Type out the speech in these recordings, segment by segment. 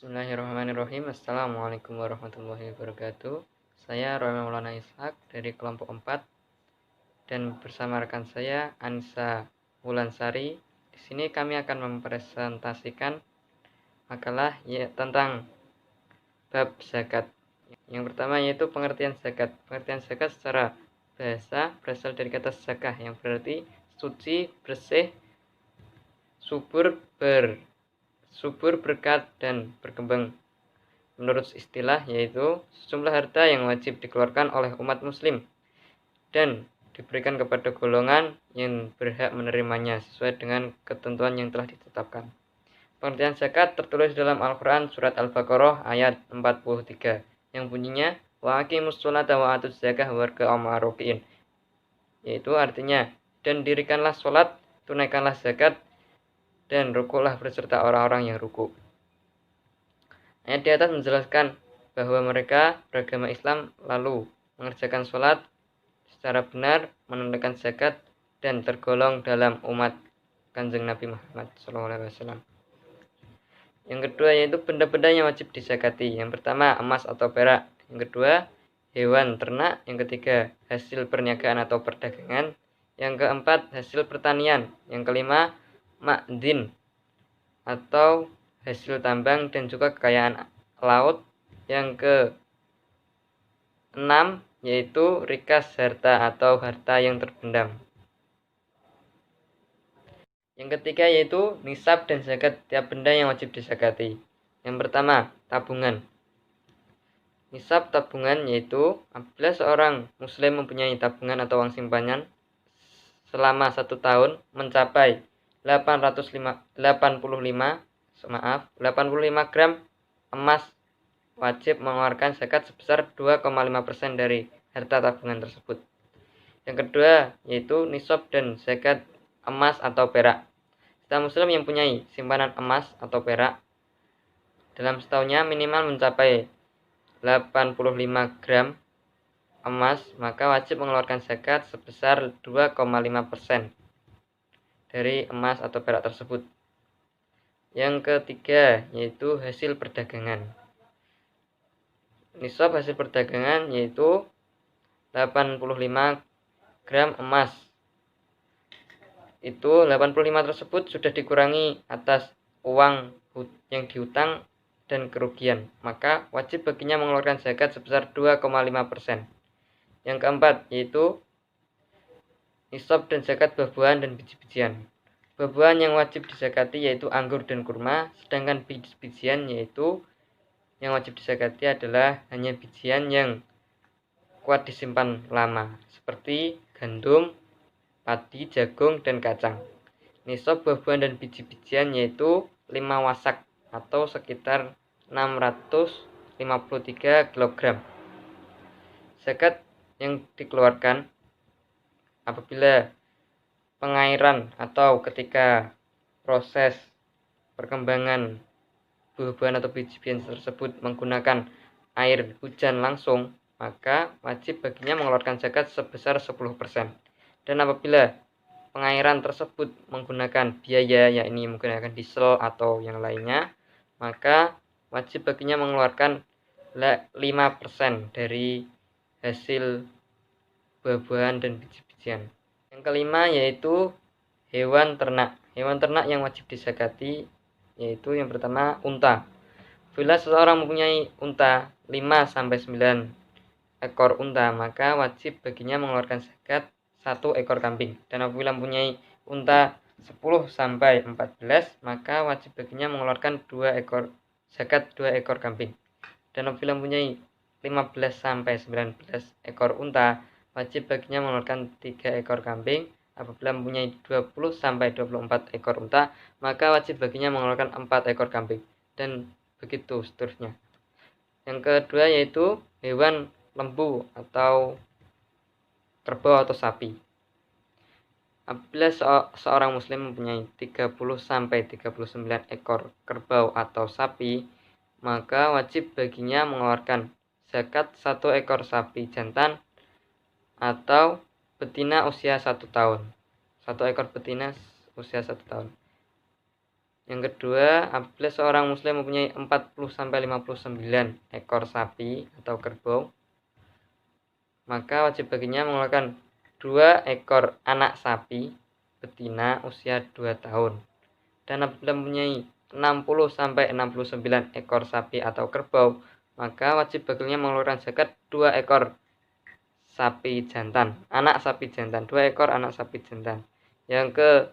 Bismillahirrahmanirrahim. Assalamualaikum warahmatullahi wabarakatuh. Saya Roy Maulana Ishak dari kelompok 4 dan bersama rekan saya Anissa Wulansari. Di sini kami akan mempresentasikan makalah tentang bab zakat. Yang pertama yaitu pengertian zakat. Pengertian zakat secara bahasa berasal dari kata zakah yang berarti suci, bersih, subur, berkat dan berkembang. Menurut istilah yaitu sejumlah harta yang wajib dikeluarkan oleh umat muslim dan diberikan kepada golongan yang berhak menerimanya sesuai dengan ketentuan yang telah ditetapkan. Pengertian zakat tertulis dalam Al-Quran surat Al-Baqarah ayat 43 yang bunyinya wa aqimus sholata wa atuz zakah warka'u ma'rukin, yaitu artinya dan dirikanlah sholat, tunaikanlah zakat, dan rukulah berserta orang-orang yang ruku. Ayat di atas menjelaskan bahwa mereka beragama Islam lalu mengerjakan sholat secara benar, menunaikan zakat, dan tergolong dalam umat Kanjeng Nabi Muhammad SAW. Yang kedua yaitu benda-benda yang wajib dizakati. Yang pertama emas atau perak. Yang kedua hewan ternak. Yang ketiga hasil perniagaan atau perdagangan. Yang keempat hasil pertanian. Yang kelima ma'din atau hasil tambang dan juga kekayaan laut. Yang keenam yaitu rikas harta atau harta yang terpendam. Yang ketiga yaitu nisab dan zakat tiap benda yang wajib dizakati. Yang pertama tabungan. Nisab tabungan yaitu apabila seorang muslim mempunyai tabungan atau uang simpanan selama 1 tahun mencapai 85 gram emas, wajib mengeluarkan zakat sebesar 2,5% dari harta tabungan tersebut. Yang kedua yaitu nisab dan zakat emas atau perak. Setiap muslim yang punya simpanan emas atau perak dalam setahunnya minimal mencapai 85 gram emas, maka wajib mengeluarkan zakat sebesar 2,5% dari emas atau perak tersebut. Yang ketiga yaitu hasil perdagangan. Nisab hasil perdagangan yaitu 85 gram emas. Itu 85 tersebut sudah dikurangi atas uang yang dihutang dan kerugian, maka wajib baginya mengeluarkan zakat sebesar 2,5%. Yang keempat yaitu nisab dan zakat buah-buahan dan biji-bijian. Buah-buahan yang wajib dizakati yaitu anggur dan kurma, sedangkan biji-bijian yaitu yang wajib dizakati adalah hanya bijian yang kuat disimpan lama, seperti gandum, padi, jagung, dan kacang. Nisab buah-buahan dan biji-bijian yaitu 5 wasak atau sekitar 653 kg. Zakat yang dikeluarkan apabila pengairan atau ketika proses perkembangan buah-buahan atau biji-bijian tersebut menggunakan air hujan langsung, maka wajib baginya mengeluarkan zakat sebesar 10%. Dan apabila pengairan tersebut menggunakan biaya, yakni menggunakan diesel atau yang lainnya, maka wajib baginya mengeluarkan 5% dari hasil buah-buahan dan biji-bijian. Yang kelima yaitu hewan ternak. Hewan ternak yang wajib dizakati yaitu yang pertama unta. Bila seseorang mempunyai unta 5-9 ekor unta, maka wajib baginya mengeluarkan zakat 1 ekor kambing. Dan apabila mempunyai unta 10-14, maka wajib baginya mengeluarkan zakat 2 ekor kambing. Dan apabila mempunyai 15-19 ekor unta, wajib baginya mengeluarkan 3 ekor kambing. Apabila mempunyai 20-24 ekor unta, maka wajib baginya mengeluarkan 4 ekor kambing. Dan begitu seterusnya. Yang kedua yaitu hewan lembu atau kerbau atau sapi. Apabila seorang muslim mempunyai 30-39 ekor kerbau atau sapi, maka wajib baginya mengeluarkan zakat 1 ekor sapi jantan atau betina usia 1 tahun. 1 ekor betina usia 1 tahun. Yang kedua, apabila seorang muslim mempunyai 40-59 ekor sapi atau kerbau, maka wajib baginya mengeluarkan 2 ekor anak sapi betina usia 2 tahun. Dan apabila mempunyai 60-69 ekor sapi atau kerbau, maka wajib baginya mengeluarkan zakat 2 ekor sapi jantan, anak sapi jantan, 2 ekor anak sapi jantan. Yang ke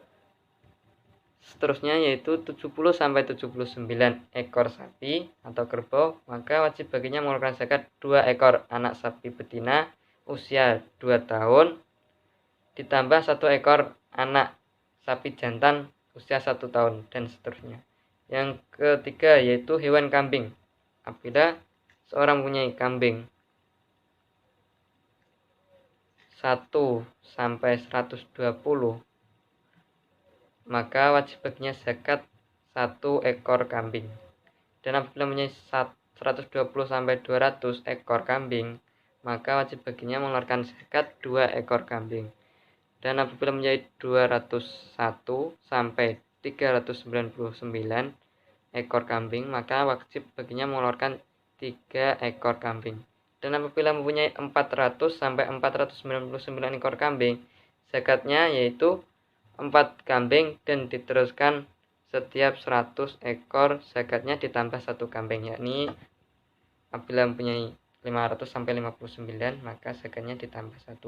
seterusnya yaitu 70-79 ekor sapi atau kerbau, maka wajib baginya mengeluarkan zakat 2 ekor anak sapi betina usia 2 tahun ditambah 1 ekor anak sapi jantan usia 1 tahun dan seterusnya. Yang ketiga yaitu hewan kambing. Apabila seorang mempunyai kambing 1-120, maka wajib baginya zakat 1 ekor kambing. Dan apabila mempunyai 120-200 ekor kambing, maka wajib baginya mengeluarkan zakat 2 ekor kambing. Dan apabila menjadi 201-399 ekor kambing, maka wajib baginya mengeluarkan 3 ekor kambing. Dan apabila mempunyai 400-499 ekor kambing, zakatnya yaitu 4 kambing dan diteruskan setiap 100 ekor zakatnya ditambah 1 kambing, yakni apabila mempunyai 500-59 maka zakatnya ditambah 1,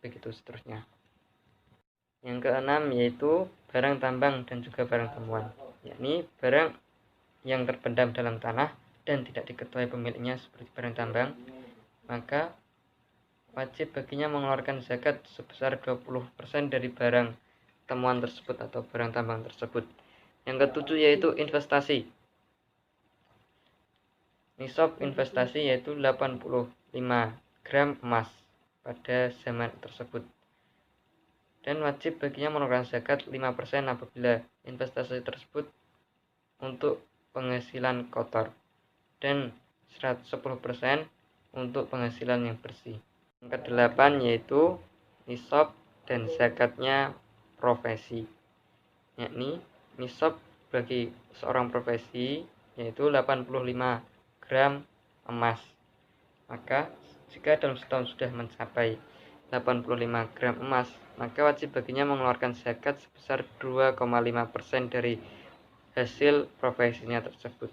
begitu seterusnya. Yang keenam yaitu barang tambang dan juga barang temuan, yakni barang yang terpendam dalam tanah dan tidak diketahui pemiliknya seperti barang tambang, maka wajib baginya mengeluarkan zakat sebesar 20% dari barang temuan tersebut atau barang tambang tersebut. Yang ketujuh yaitu investasi. Nisab investasi yaitu 85 gram emas pada zaman tersebut. Dan wajib baginya mengeluarkan zakat 5% apabila investasi tersebut untuk penghasilan kotor dan 10% untuk penghasilan yang bersih. Yang kedelapan yaitu nisab dan zakatnya profesi, yakni nisab bagi seorang profesi yaitu 85 gram emas. Maka jika dalam setahun sudah mencapai 85 gram emas, maka wajib baginya mengeluarkan zakat sebesar 2,5% dari hasil profesinya tersebut.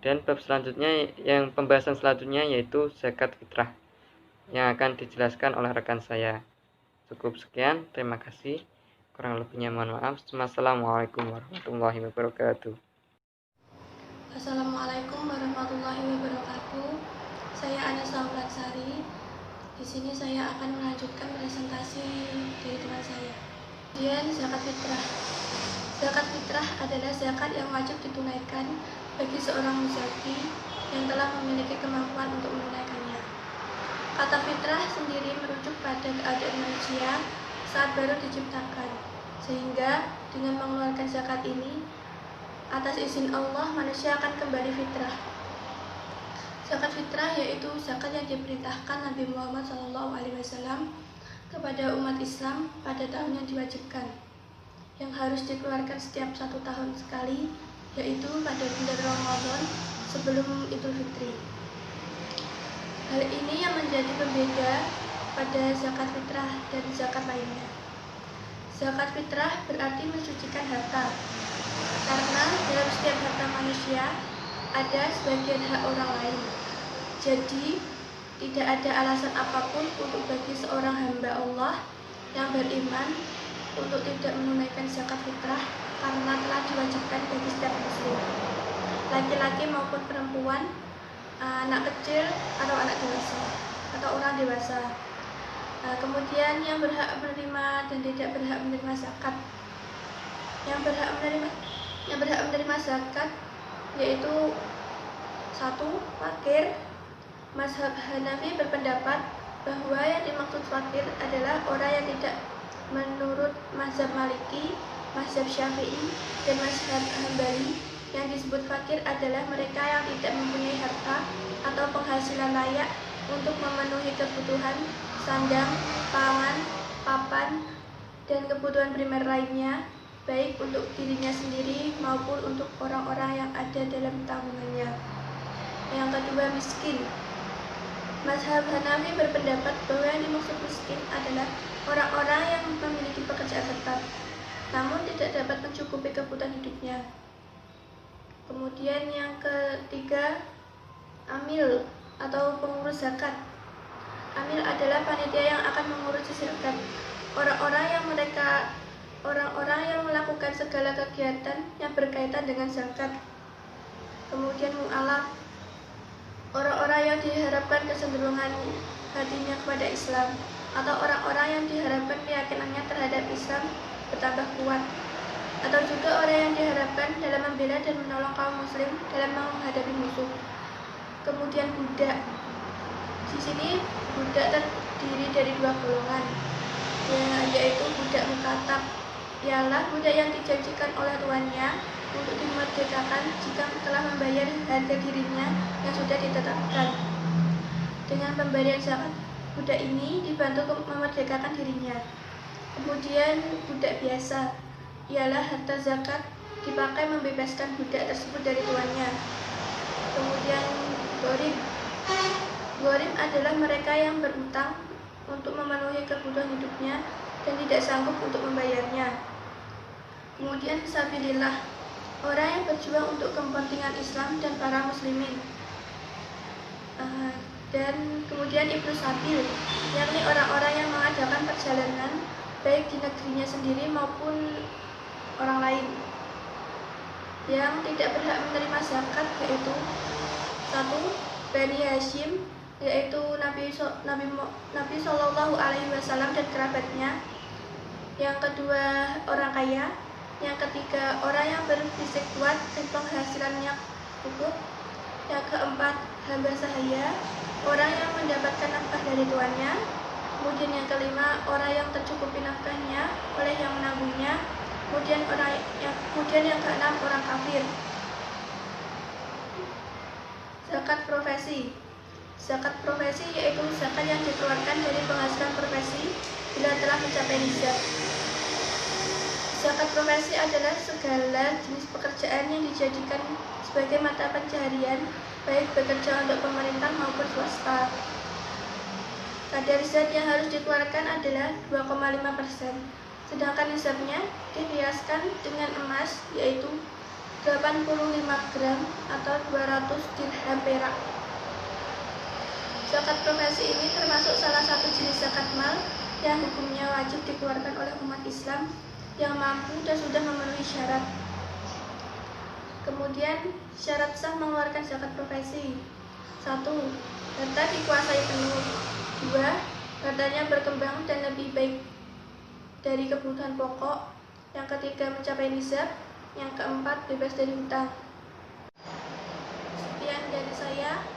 Dan bab selanjutnya, yang pembahasan selanjutnya yaitu zakat fitrah yang akan dijelaskan oleh rekan saya. Cukup sekian, terima kasih. Kurang lebihnya mohon maaf. Assalamualaikum warahmatullahi wabarakatuh. Assalamualaikum warahmatullahi wabarakatuh. Saya Anissa Ulansari. Di sini saya akan melanjutkan presentasi dari teman saya. Kemudian zakat fitrah. Zakat fitrah adalah zakat yang wajib ditunaikan bagi seorang muzaki yang telah memiliki kemampuan untuk menunaikannya. Kata fitrah sendiri merujuk pada keadaan manusia saat baru diciptakan, sehingga dengan mengeluarkan zakat ini, atas izin Allah manusia akan kembali fitrah. Zakat fitrah yaitu zakat yang diperintahkan Nabi Muhammad SAW kepada umat Islam pada tahun yang diwajibkan, yang harus dikeluarkan setiap 1 tahun sekali, yaitu pada bulan Ramadan sebelum Idul Fitri. Hal ini yang menjadi pembeda pada zakat fitrah dan zakat lainnya. Zakat fitrah berarti mensucikan harta, karena dalam setiap harta manusia ada sebagian hak orang lain. Jadi, tidak ada alasan apapun untuk bagi seorang hamba Allah yang beriman untuk tidak menunaikan zakat fitrah karena telah diwajibkan bagi setiap muslim, laki-laki maupun perempuan, anak kecil atau anak dewasa atau orang dewasa. Kemudian yang berhak menerima dan tidak berhak menerima zakat. Yang berhak menerima zakat yaitu 1. Fakir. Mazhab Hanafi berpendapat bahwa yang dimaksud fakir adalah orang yang tidak menurut mazhab Maliki, mazhab Syafi'i, dan mazhab Hambali. Yang disebut fakir adalah mereka yang tidak mempunyai harta atau penghasilan layak untuk memenuhi kebutuhan sandang, pangan, papan, dan kebutuhan primer lainnya, baik untuk dirinya sendiri maupun untuk orang-orang yang ada dalam tanggungannya. Yang kedua, miskin. Mazhab Hanafi berpendapat bahwa yang dimaksud miskin adalah orang-orang yang memiliki pekerjaan tetap, namun tidak dapat mencukupi kebutuhan hidupnya. Kemudian yang ketiga, amil atau pengurus zakat. Amil adalah panitia yang akan mengurus zakat. Orang-orang yang melakukan segala kegiatan yang berkaitan dengan zakat. Kemudian mu'alaf, orang-orang yang diharapkan kecenderungan hatinya kepada Islam, atau orang-orang yang diharapkan keyakinannya terhadap Islam bertambah kuat, atau juga orang yang diharapkan dalam membela dan menolong kaum muslim dalam menghadapi musuh. Kemudian budak. Di sini budak terdiri dari dua golongan, yaitu budak mukatab, ialah budak yang dijanjikan oleh tuannya untuk dimerdekakan jika telah membayar harga dirinya yang sudah ditetapkan. Dengan pemberian zakat, budak ini dibantu memerdekakan dirinya. Kemudian budak biasa, ialah harta zakat dipakai membebaskan budak tersebut dari tuannya. Kemudian gharib. Gharib adalah mereka yang berutang untuk memenuhi kebutuhan hidupnya dan tidak sanggup untuk membayarnya. Kemudian fisabilillah, orang yang berjuang untuk kepentingan Islam dan para muslimin. Dan kemudian ibnu sabil, yakni orang-orang yang mengadakan perjalanan baik di negerinya sendiri maupun orang lain yang tidak berhak menerima zakat, yaitu satu, Bani Hashim, yaitu Nabi Shallallahu Alaihi Wasallam dan kerabatnya. Yang kedua, orang kaya. Yang ketiga, orang yang berfisik kuat dan penghasilannya cukup. Yang keempat, hamba sahaya, orang yang mendapatkan nafkah dari tuannya. Kemudian yang kelima, orang yang tercukupi nafkahnya oleh yang menanggungnya. Kemudian yang keenam, orang kafir. Zakat profesi. Zakat profesi yaitu zakat yang dikeluarkan dari penghasilan profesi bila telah mencapai nisab. Zakat profesi adalah segala jenis pekerjaan yang dijadikan sebagai mata pencaharian, baik bekerja untuk pemerintah maupun swasta. Kadar zat yang harus dikeluarkan adalah 2,5%, sedangkan nisabnya dikiaskan dengan emas, yaitu 85 gram atau 200 dirham perak. Zakat profesi ini termasuk salah satu jenis zakat mal yang hukumnya wajib dikeluarkan oleh umat Islam yang mampu dan sudah memenuhi syarat. Kemudian syarat sah mengeluarkan zakat profesi. 1. Harta dikuasai penuh. 2. Hartanya berkembang dan lebih baik dari kebutuhan pokok. Yang ketiga, mencapai nisab. Yang keempat, bebas dari hutang. Sekian dari saya.